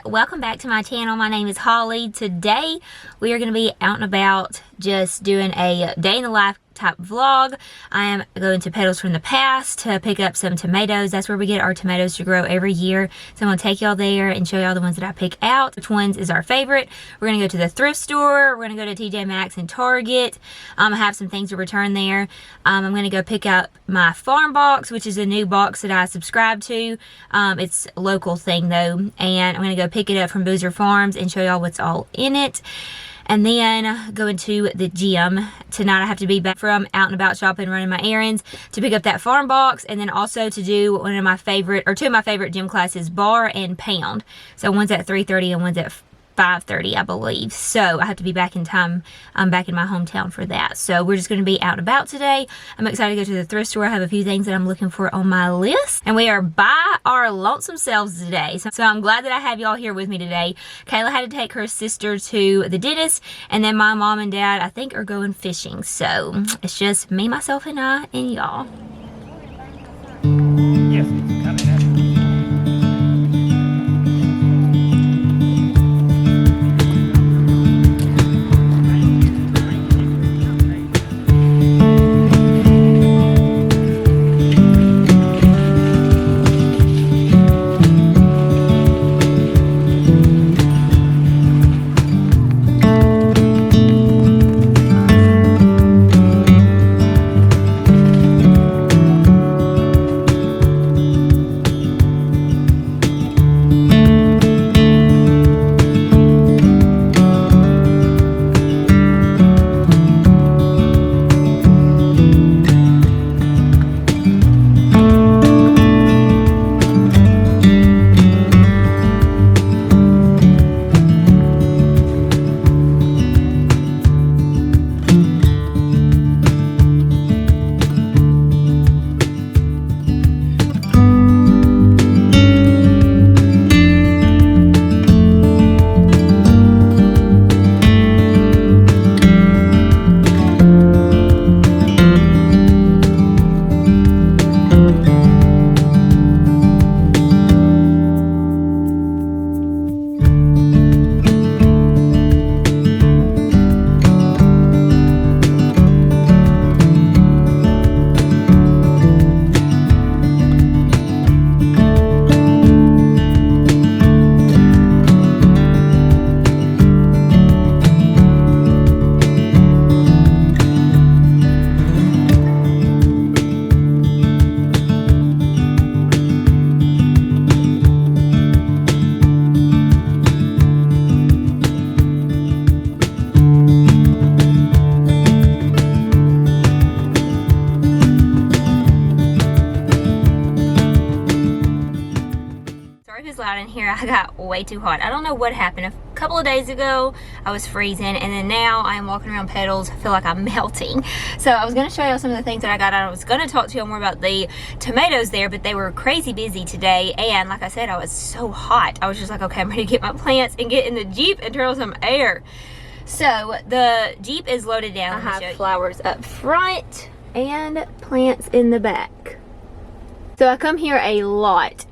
welcome back to my channel. My name is Holly. Today we are going to be out and about just doing a day in the life type vlog. I am going to Petals from the Past to pick up some tomatoes. That's where we get our tomatoes to grow every year. So I'm going to take y'all there and show y'all the ones that I pick out, which ones is our favorite. We're going to go to the thrift store. We're going to go to TJ Maxx and Target. I have some things to return there. I'm going to go pick up my farm box, which is a new box that I subscribe to. It's a local thing though, and I'm going to go pick it up from Boozer Farms and show y'all what's all in it. And then going to the gym. Tonight I have to be back from out and about shopping, running my errands, to pick up that farm box, and then also to do one of my favorite, or two of my favorite gym classes, bar and pound. So one's at 3:30 and one's at 5:30, I believe. So I have to be back in time. I'm back in my hometown for that. So we're just going to be out and about today. I'm excited to go to the thrift store. I have a few things that I'm looking for on my list. And we are by our lonesome selves today. So I'm glad that I have y'all here with me today. Kayla had to take her sister to the dentist. And then my mom and dad, I think, are going fishing. So it's just me, myself, and I, and y'all. Yes, it's coming up. Loud in here. I got way too hot. I don't know what happened. A couple of days ago I was freezing, and then now I am walking around Petals. I feel like I'm melting. So I was going to show you some of the things that I got. I was going to talk to you more about the tomatoes there, but they were crazy busy today, and like I said, I was so hot. I was just like, okay, I'm ready to get my plants and get in the Jeep and turn on some air. So the Jeep is loaded down. I have flowers up front and plants in the back. So I come here a lot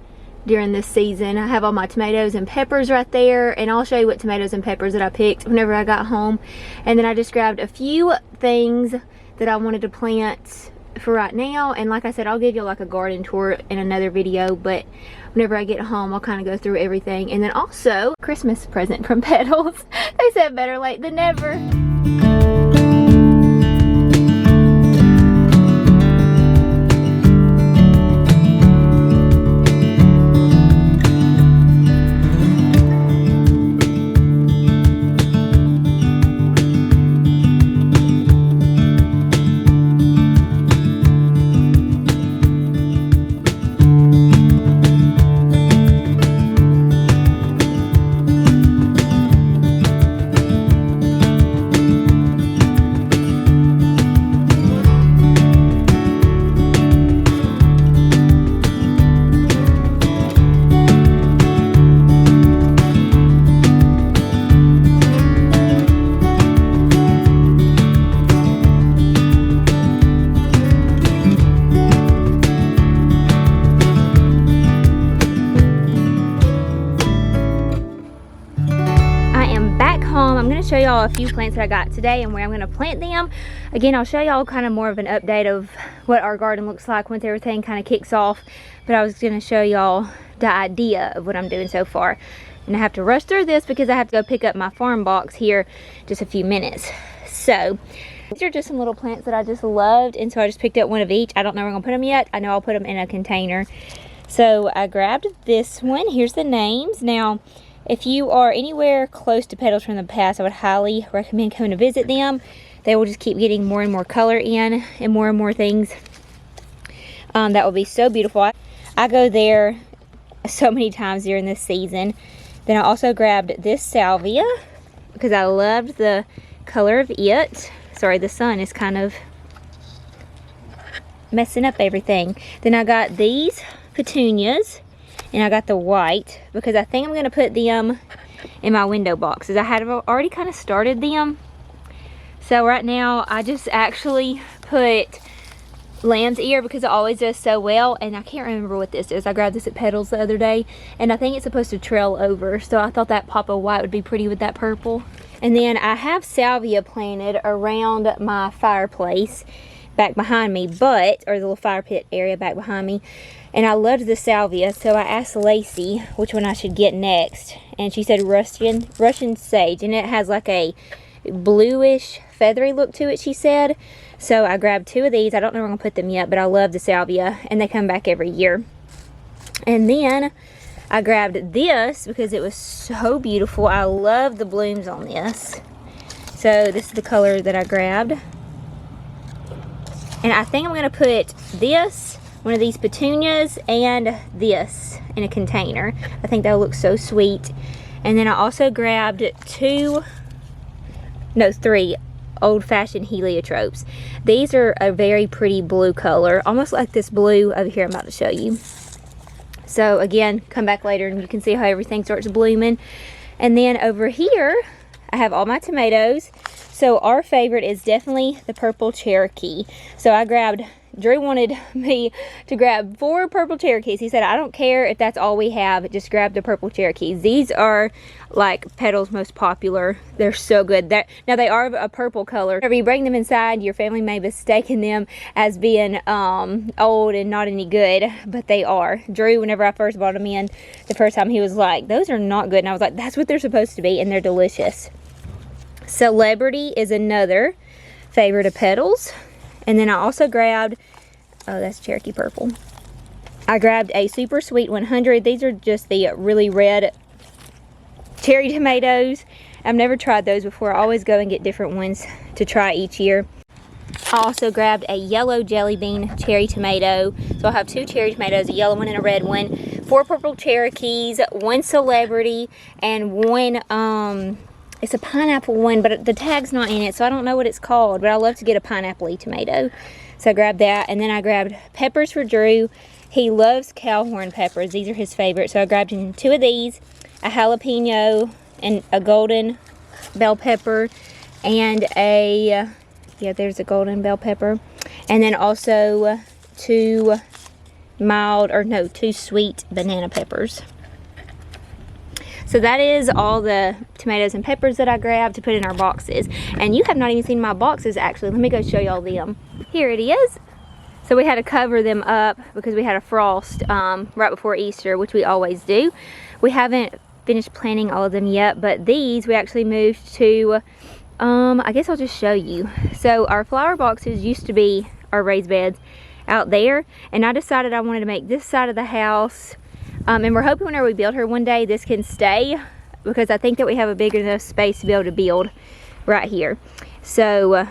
during this season. I have all my tomatoes and peppers right there, and I'll show you what tomatoes and peppers that I picked whenever I got home. And then I just grabbed a few things that I wanted to plant for right now, and like I said, I'll give you like a garden tour in another video, but whenever I get home I'll kind of go through everything. And then also Christmas present from Petals. They said better late than never. to show y'all a few plants that I got today and where I'm going to plant them. Again, I'll show y'all kind of more of an update of what our garden looks like once everything kind of kicks off. But I was going to show y'all the idea of what I'm doing so far. And I have to rush through this because I have to go pick up my farm box here just a few minutes. So these are just some little plants that I just loved, and so I just picked up one of each. I don't know where I'm going to put them yet. I know I'll put them in a container. So I grabbed this one. Here's the names. Now, if you are anywhere close to Petals from the Past, I would highly recommend coming to visit them. They will just keep getting more and more color in and more things. That will be so beautiful. I go there so many times during this season. Then I also grabbed this salvia because I loved the color of it. Sorry, the sun is kind of messing up everything. Then I got these petunias. And I got the white because I think I'm going to put them in my window boxes. I had already kind of started them. So right now I just actually put lamb's ear because it always does so well. And I can't remember what this is. I grabbed this at Petals the other day. And I think it's supposed to trail over. So I thought that pop of white would be pretty with that purple. And then I have salvia planted around my fireplace back behind me, or the little fire pit area back behind me. And I loved the salvia, so I asked Lacey which one I should get next. And she said Russian sage, and it has like a bluish, feathery look to it, she said. So I grabbed two of these. I don't know where I'm going to put them yet, but I love the salvia, and they come back every year. And then I grabbed this because it was so beautiful. I love the blooms on this. So this is the color that I grabbed. And I think I'm going to put this, one of these petunias, and this in a container. I think that'll look so sweet. And then I also grabbed three old-fashioned heliotropes. These are a very pretty blue color, almost like this blue over here I'm about to show you. So again, come back later and you can see how everything starts blooming. And then over here, I have all my tomatoes. So our favorite is definitely the purple Cherokee. So Drew wanted me to grab 4 purple Cherokees. He said, I don't care if that's all we have, just grab the purple Cherokees. These are like Petals' most popular. They're so good. Now they are a purple color. Whenever you bring them inside, your family may mistake them as being old and not any good, but they are. Drew, whenever I first brought them in the first time, he was like, those are not good. And I was like, that's what they're supposed to be, and they're delicious. Celebrity is another favorite of Petals. And then I also grabbed, oh, that's Cherokee purple. I grabbed a Super Sweet 100. These are just the really red cherry tomatoes. I've never tried those before. I always go and get different ones to try each year. I also grabbed a yellow jelly bean cherry tomato. So I'll have 2 cherry tomatoes, a yellow one and a red one, 4 purple Cherokees, 1 Celebrity, and 1, it's a pineapple one, but the tag's not in it, so I don't know what it's called. But I love to get a pineapple-y tomato. So I grabbed that, and then I grabbed peppers for Drew. He loves cowhorn peppers. These are his favorites. So I grabbed him 2 of these, a jalapeno, and a golden bell pepper, and there's a golden bell pepper. And then also 2 sweet banana peppers. So that is all the tomatoes and peppers that I grabbed to put in our boxes. And you have not even seen my boxes, actually. Let me go show y'all them. Here it is. So we had to cover them up because we had a frost right before Easter, which we always do. We haven't finished planting all of them yet, but these we actually moved to, I guess I'll just show you. So our flower boxes used to be our raised beds out there, and I decided I wanted to make this side of the house, and we're hoping whenever we build her one day this can stay, because I think that we have a big enough space to be able to build right here. So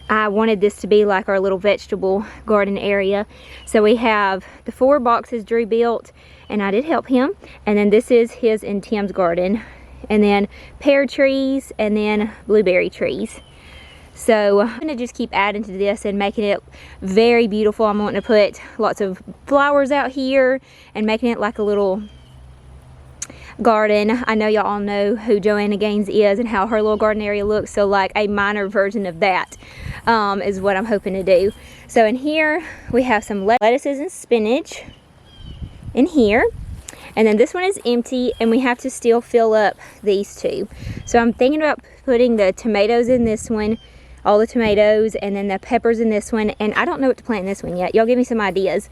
I wanted this to be like our little vegetable garden area. So we have the 4 boxes Drew built, and I did help him, and then this is his and Tim's garden, and then pear trees, and then blueberry trees. So I'm going to just keep adding to this and making it very beautiful. I'm wanting to put lots of flowers out here and making it like a little garden. I know y'all all know who Joanna Gaines is and how her little garden area looks, so like a minor version of that is what I'm hoping to do. So in here we have some lettuces and spinach in here, And then this one is empty, and we have to still fill up these two. So I'm thinking about putting the tomatoes in this one, all the tomatoes, and then the peppers in this one. And I don't know what to plant in this one yet. Y'all give me some ideas.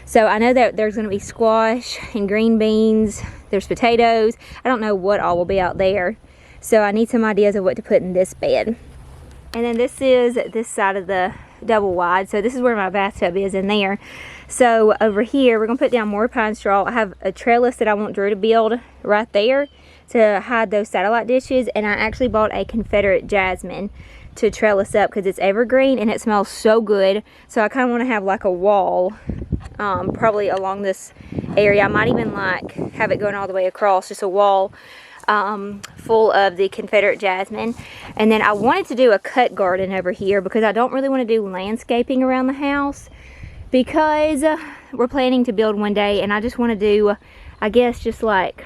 So I know that there's going to be squash and green beans. There's potatoes. I don't know what all will be out there. So I need some ideas of what to put in this bed. And then this is this side of the double wide. So this is where my bathtub is, in there. So over here, we're going to put down more pine straw. I have a trellis that I want Drew to build right there to hide those satellite dishes. And I actually bought a Confederate jasmine to trellis up because it's evergreen and it smells so good. So I kind of want to have like a wall probably along this area. I might even like have it going all the way across, just a wall full of the Confederate jasmine. And then I wanted to do a cut garden over here because I don't really want to do landscaping around the house, because we're planning to build one day, and I just want to do, I guess, just like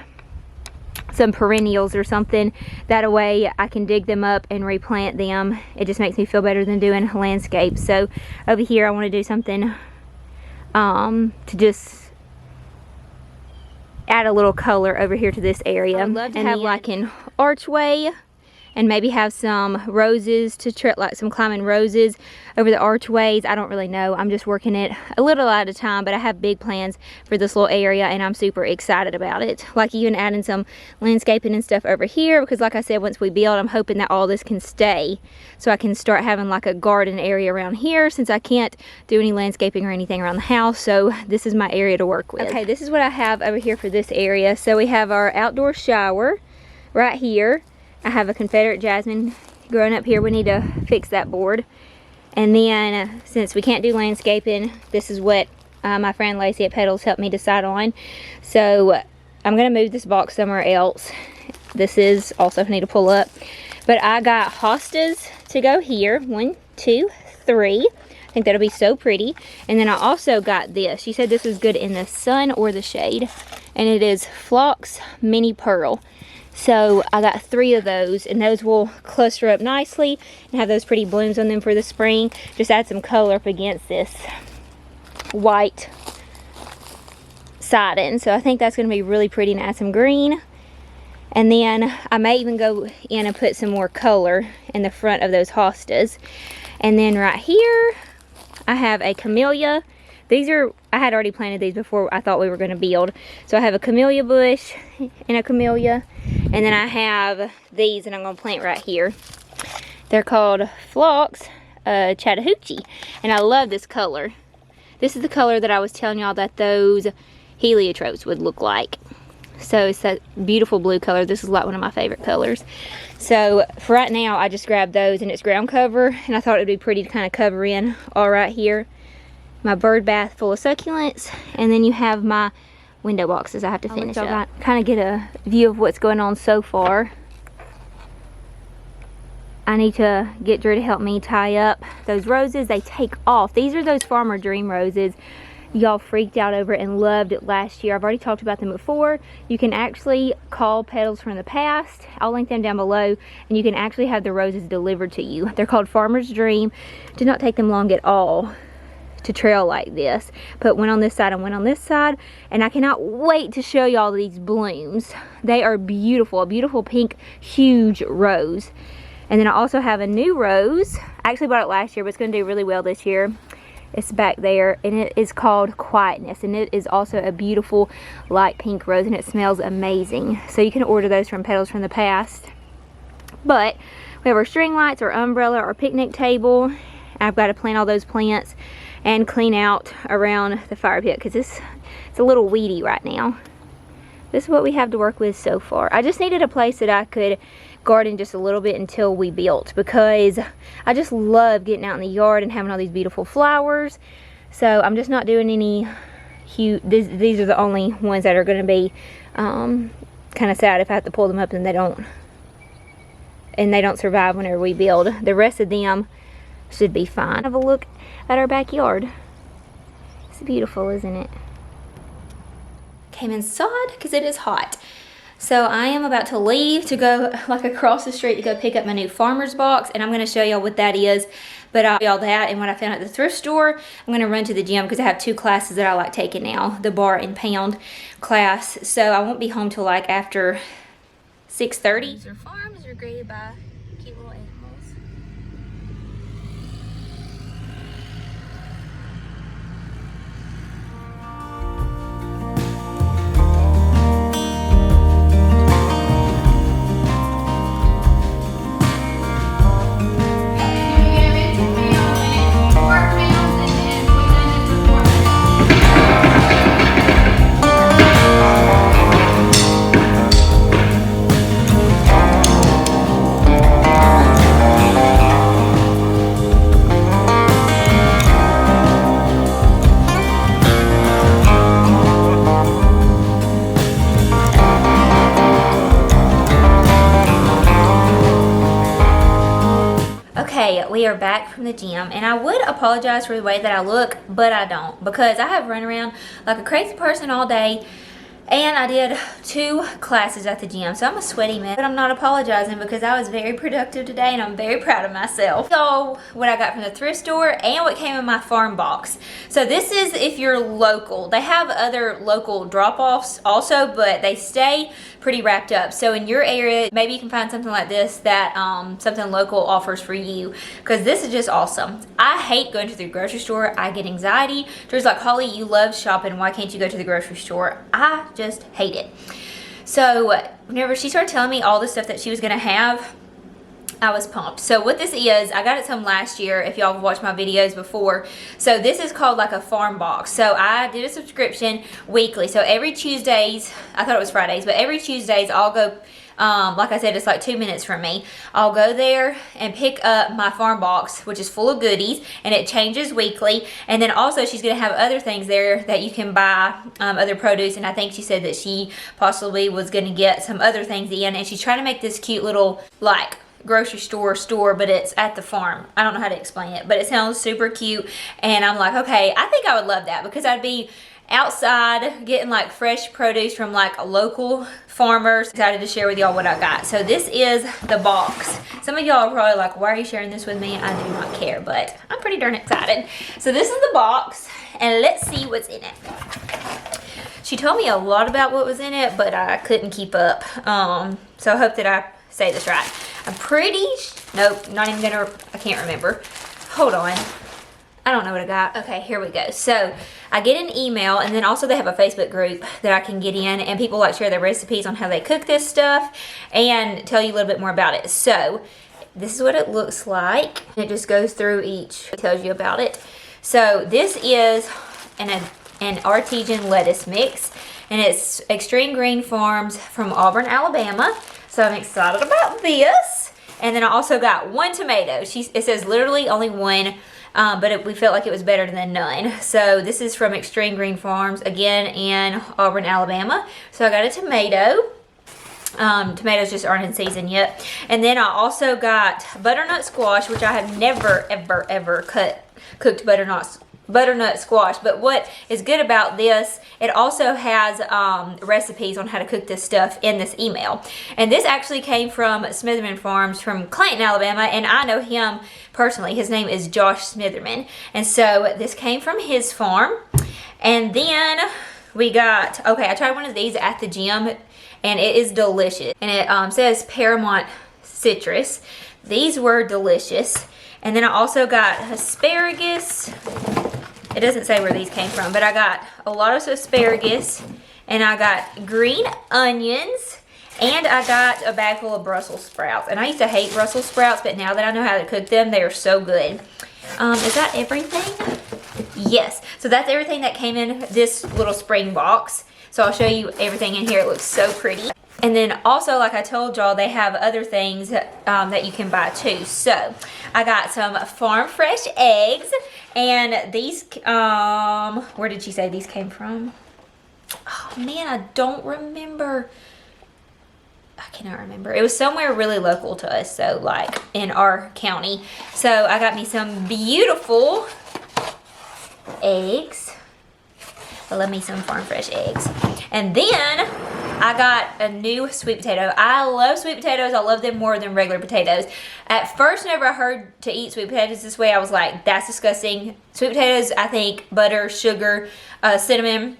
some perennials or something. That way I can dig them up and replant them. It just makes me feel better than doing a landscape. So over here I want to do something to just add a little color over here to this area. I would love to have like an archway, and maybe have some roses to like some climbing roses over the archways. I don't really know. I'm just working it a little at a time, but I have big plans for this little area, and I'm super excited about it. Like even adding some landscaping and stuff over here, because like I said, once we build, I'm hoping that all this can stay, so I can start having like a garden area around here, since I can't do any landscaping or anything around the house. So this is my area to work with. Okay, this is what I have over here for this area. So we have our outdoor shower right here. I have a Confederate jasmine growing up here. We need to fix that board. And then since we can't do landscaping, this is what my friend Lacey at Petals helped me decide on. So I'm going to move this box somewhere else. This is also, I need to pull up. But I got hostas to go here. 1, 2, 3. I think that'll be so pretty. And then I also got this. She said this is good in the sun or the shade. And it is Phlox Mini Pearl. So I got 3 of those, and those will cluster up nicely and have those pretty blooms on them for the spring. Just add some color up against this white siding. So I think that's going to be really pretty, and add some green. And then I may even go in and put some more color in the front of those hostas. And then right here I have a camellia. These are, I had already planted these before I thought we were going to build. So I have a camellia bush and a camellia. And then I have these, and I'm going to plant right here. They're called Phlox Chattahoochee. And I love this color. This is the color that I was telling y'all that those heliotropes would look like. So it's that beautiful blue color. This is like one of my favorite colors. So for right now, I just grabbed those, and it's ground cover. And I thought it would be pretty to kind of cover in all right here. My bird bath full of succulents, and then you have my window boxes I have to finish up. Kind of get a view of what's going on so far. I need to get Drew to help me tie up those roses. They take off. These are those Farmer Dream roses y'all freaked out over and loved it last year. I've already talked about them before. You can actually call Petals from the Past. I'll link them down below, and you can actually have the roses delivered to you. They're called Farmer's Dream. Did not take them long at all to trail like this. Put one on this side and one on this side, and I cannot wait to show y'all these blooms. They are beautiful. A beautiful pink, huge rose. And then I also have a new rose. I actually bought it last year, but it's going to do really well this year. It's back there, and it is called Quietness, and it is also a beautiful light pink rose, and it smells amazing. So you can order those from Petals from the Past. But we have our string lights, our umbrella, our picnic table. I've got to plant all those plants and clean out around the fire pit, because it's a little weedy right now. This is what we have to work with so far. I just needed a place that I could garden just a little bit until we built, because I just love getting out in the yard and having all these beautiful flowers. So I'm just not doing any huge, these are the only ones that are going to be kind of sad if I have to pull them up and they don't survive whenever we build. The rest of them should be fine. Have a look at our backyard. It's beautiful, isn't it? Came inside because it is hot. So I am about to leave to go like across the street to go pick up my new farmer's box, and I'm going to show y'all what that is. But I'll do all that, and what I found at the thrift store, I'm gonna run to the gym because I have 2 classes that I like taking now, the bar and pound class. So I won't be home till like after 6:30. Our farms are greeted by cute little animals. Okay, we are back from the gym, and I would apologize for the way that I look, but I don't, because I have run around like a crazy person all day, and I did 2 classes at the gym, so I'm a sweaty mess, but I'm not apologizing because I was very productive today, and I'm very proud of myself. So, what I got from the thrift store and what came in my farm box. So this is if you're local. They have other local drop-offs also, but they stay pretty wrapped up. So in your area, maybe you can find something like this that something local offers for you, because this is just awesome. I hate going to the grocery store. I get anxiety. Drew's like, Holly, you love shopping. Why can't you go to the grocery store? I just hate it. So whenever she started telling me all the stuff that she was gonna have, I was pumped. So what this is, I got it some last year if y'all have watched my videos before. So this is called like a farm box. So I did a subscription weekly. So every Tuesdays, I thought it was Fridays, but every Tuesdays I'll go, like I said, it's like 2 minutes from me. I'll go there and pick up my farm box, which is full of goodies, and it changes weekly. And then also she's gonna have other things there that you can buy, other produce. And I think she said that she possibly was gonna get some other things in, and she's trying to make this cute little like grocery store, but it's at the farm. I don't know how to explain it, but it sounds super cute. And I'm like, okay, I think I would love that, because I'd be outside getting like fresh produce from like local farmers. Excited to share with y'all what I got. So this is the box. Some of y'all are probably like, why are you sharing this with me? I do not care, but I'm pretty darn excited. So this is the box, and let's see what's in it. She told me a lot about what was in it, but I couldn't keep up. So I hope that I say this right. I'm pretty, nope, not even gonna, I can't remember. Hold on. I don't know what I got. Okay, here we go. So I get an email, and then also they have a Facebook group that I can get in, and people like share their recipes on how they cook this stuff and tell you a little bit more about it. So this is what it looks like. It just goes through each, it tells you about it. So this is an artesian lettuce mix, and it's Extreme Green Farms from Auburn, Alabama. So I'm excited about this. And then I also got 1 tomato. It says literally only 1, but we felt like it was better than none. So this is from Extreme Green Farms, again in Auburn, Alabama. So I got a tomato. Tomatoes just aren't in season yet. And then I also got butternut squash, which I have never, ever, ever cooked butternut squash. But what is good about this, it also has recipes on how to cook this stuff in this email. And this actually came from Smitherman Farms from Clayton, Alabama, and I know him personally. His name is Josh Smitherman, and so this came from his farm. And then we got, okay, I tried one of these at the gym, and it is delicious. And it says Paramount citrus. These were delicious. And then I also got asparagus. It doesn't say where these came from, but I got a lot of asparagus, and I got green onions, and I got a bag full of Brussels sprouts. And I used to hate Brussels sprouts, but now that I know how to cook them, they are so good. Is that everything? Yes. So that's everything that came in this little spring box. So I'll show you everything in here. It looks so pretty. And then also, like I told y'all, they have other things that you can buy too. So I got some farm fresh eggs, and these, where did she say these came from? Oh man, I don't remember. I cannot remember. It was somewhere really local to us, so like in our county. So I got me some beautiful eggs. I love me some farm fresh eggs. And then I got a new sweet potato. I love sweet potatoes. I love them more than regular potatoes. At first, whenever I heard to eat sweet potatoes this way, I was like, that's disgusting. Sweet potatoes, I think butter, sugar, cinnamon,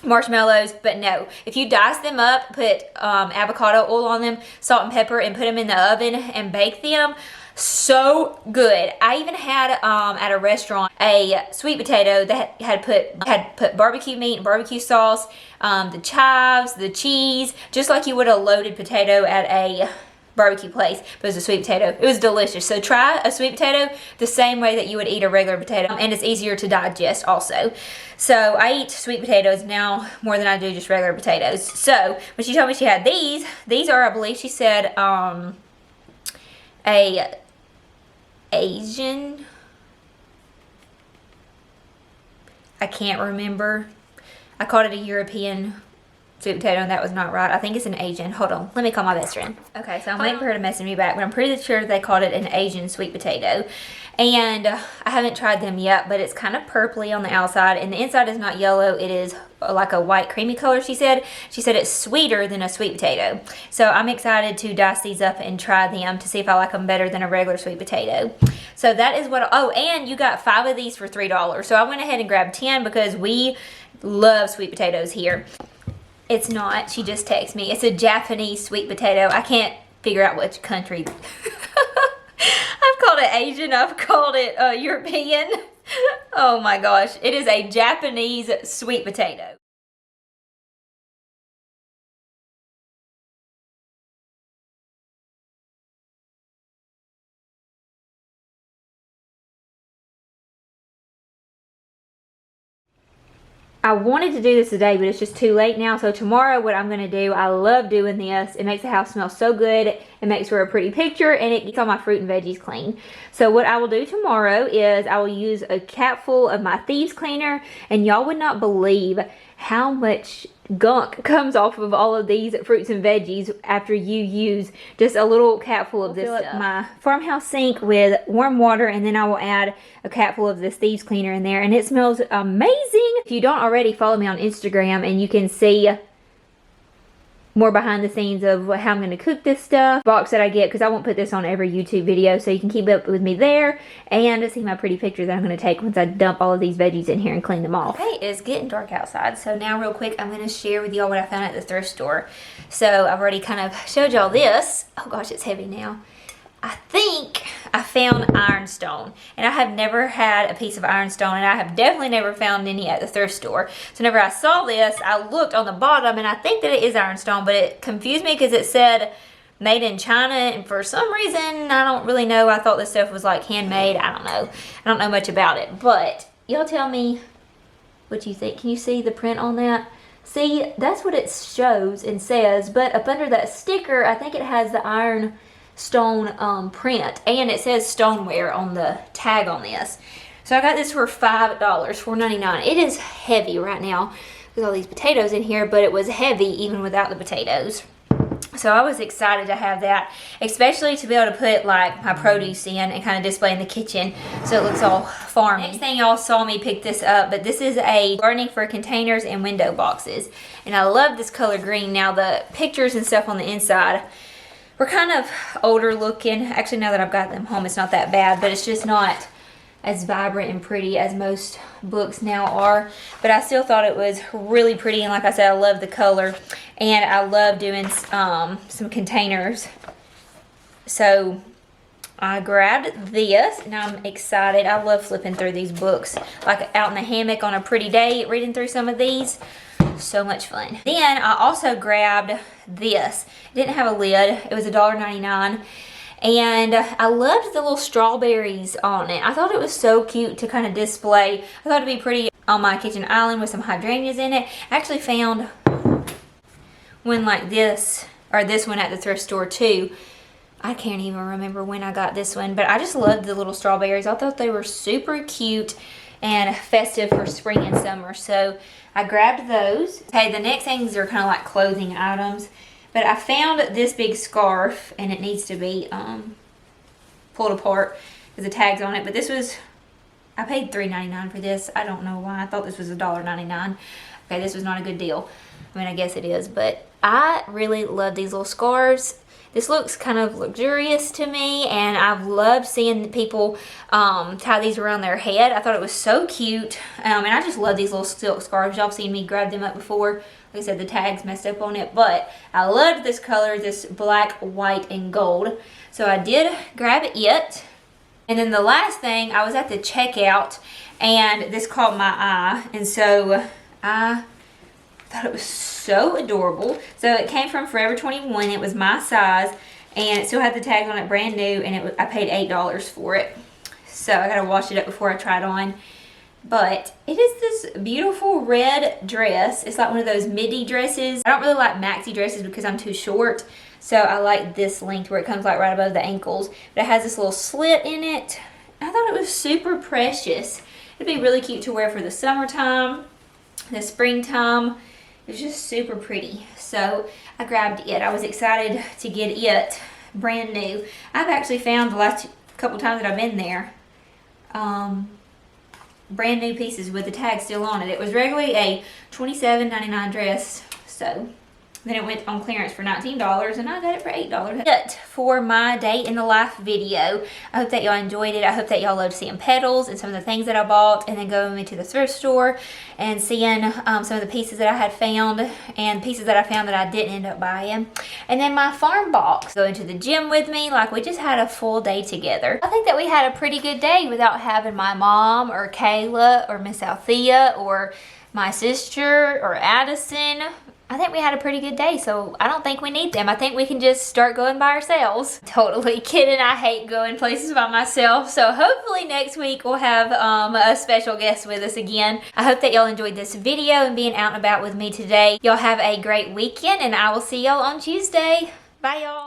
marshmallows, but no. If you dice them up, put avocado oil on them, salt and pepper, and put them in the oven and bake them, so good. I even had at a restaurant a sweet potato that had put barbecue meat and barbecue sauce, the chives, the cheese, just like you would a loaded potato at a barbecue place, but it was a sweet potato. It was delicious. So try a sweet potato the same way that you would eat a regular potato, and it's easier to digest also. So I eat sweet potatoes now more than I do just regular potatoes. So when she told me she had these are, I believe she said, a Asian, I can't remember. I called it a European sweet potato and that was not right. I think it's an Asian. Hold on, let me call my best friend. Okay, so I'm waiting for her to message me back, but I'm pretty sure they called it an Asian sweet potato. And I haven't tried them yet, but it's kind of purpley on the outside and the inside is not yellow. It is like a white creamy color, she said. She said it's sweeter than a sweet potato. So I'm excited to dice these up and try them to see if I like them better than a regular sweet potato. So that is what, oh, and you got 5 of these for $3. So I went ahead and grabbed 10 because we love sweet potatoes here. It's not, she just texted me. It's a Japanese sweet potato. I can't figure out which country. I've called it Asian, I've called it European. Oh my gosh, it is a Japanese sweet potato. I wanted to do this today, but it's just too late now. So tomorrow what I'm going to do, I love doing this. It makes the house smell so good. It makes for a pretty picture and it gets all my fruit and veggies clean. So what I will do tomorrow is I will use a capful of my thieves cleaner, and y'all would not believe how much gunk comes off of all of these fruits and veggies after you use just a little capful of this stuff. Fill up my farmhouse sink with warm water, and then I will add a capful of this thieves cleaner in there, and it smells amazing. If you don't already, follow me on Instagram and you can see more behind the scenes of how I'm going to cook this stuff. Box that I get, because I won't put this on every YouTube video, so you can keep up with me there and see my pretty pictures that I'm going to take once I dump all of these veggies in here and clean them off. Okay, it's getting dark outside, so now real quick I'm going to share with y'all what I found at the thrift store. So I've already kind of showed y'all this. Oh gosh, it's heavy now. I think I found ironstone, and I have never had a piece of ironstone, and I have definitely never found any at the thrift store. So whenever I saw this, I looked on the bottom, and I think that it is ironstone, but it confused me because it said made in China, and for some reason, I don't really know. I thought this stuff was like handmade. I don't know. I don't know much about it, but y'all tell me what you think. Can you see the print on that? See, that's what it shows and says, but up under that sticker, I think it has the ironstone print, and it says stoneware on the tag on this. So I got this for $5, $4.99. It is heavy right now with all these potatoes in here, but it was heavy even without the potatoes. So I was excited to have that, especially to be able to put like my produce in and kind of display in the kitchen so it looks all farmy. Next thing y'all saw me pick this up, but this is a gardening for containers and window boxes. And I love this color green. Now the pictures and stuff on the inside were kind of older looking. Actually, now that I've got them home, it's not that bad, but it's just not as vibrant and pretty as most books now are. But I still thought it was really pretty, and like I said, I love the color, and I love doing some containers. So I grabbed this, and I'm excited. I love flipping through these books, like out in the hammock on a pretty day, reading through some of these. So much fun. Then I also grabbed this. It didn't have a lid. It was $1.99. And I loved the little strawberries on it. I thought it was so cute to kind of display. I thought it'd be pretty on my kitchen island with some hydrangeas in it. I actually found one like this, or this one at the thrift store too. I can't even remember when I got this one, but I just loved the little strawberries. I thought they were super cute and festive for spring and summer. So I grabbed those. Okay, the next things are kind of like clothing items. But I found this big scarf, and it needs to be pulled apart with the tags on it. But this was I paid $3.99 for this. I don't know why. I thought this was $1.99. Okay, this was not a good deal. I mean, I guess it is, but I really love these little scarves. This looks kind of luxurious to me, and I've loved seeing people tie these around their head. I thought it was so cute, and I just love these little silk scarves. Y'all seen me grab them up before. Like I said, the tag's messed up on it, but I loved this color, this black, white, and gold. So I did grab it. And then the last thing, I was at the checkout, and this caught my eye, and so I thought it was so adorable. So it came from Forever 21. It was my size, and it still had the tag on it, brand new, and I paid $8 for it. So I gotta wash it up before I try it on. But it is this beautiful red dress. It's like one of those midi dresses. I don't really like maxi dresses because I'm too short. So I like this length where it comes like right above the ankles. But it has this little slit in it. I thought it was super precious. It'd be really cute to wear for the summertime, the springtime. It's just super pretty. So I grabbed it. I was excited to get it brand new. I've actually found the last couple times that I've been there brand new pieces with the tag still on it. It was regularly a $27.99 dress. So then it went on clearance for $19 and I got it for $8. That's it for my day in the life video. I hope that y'all enjoyed it. I hope that y'all loved seeing Petals and some of the things that I bought, and then going into the thrift store and seeing some of the pieces that I had found and pieces that I found that I didn't end up buying. And then my farm box. Going to the gym with me, like we just had a full day together. I think that we had a pretty good day without having my mom or Kayla or Miss Althea or my sister or Addison. I think we had a pretty good day, so I don't think we need them. I think we can just start going by ourselves. Totally kidding. I hate going places by myself, so hopefully next week we'll have a special guest with us again. I hope that y'all enjoyed this video and being out and about with me today. Y'all have a great weekend, and I will see y'all on Tuesday. Bye, y'all.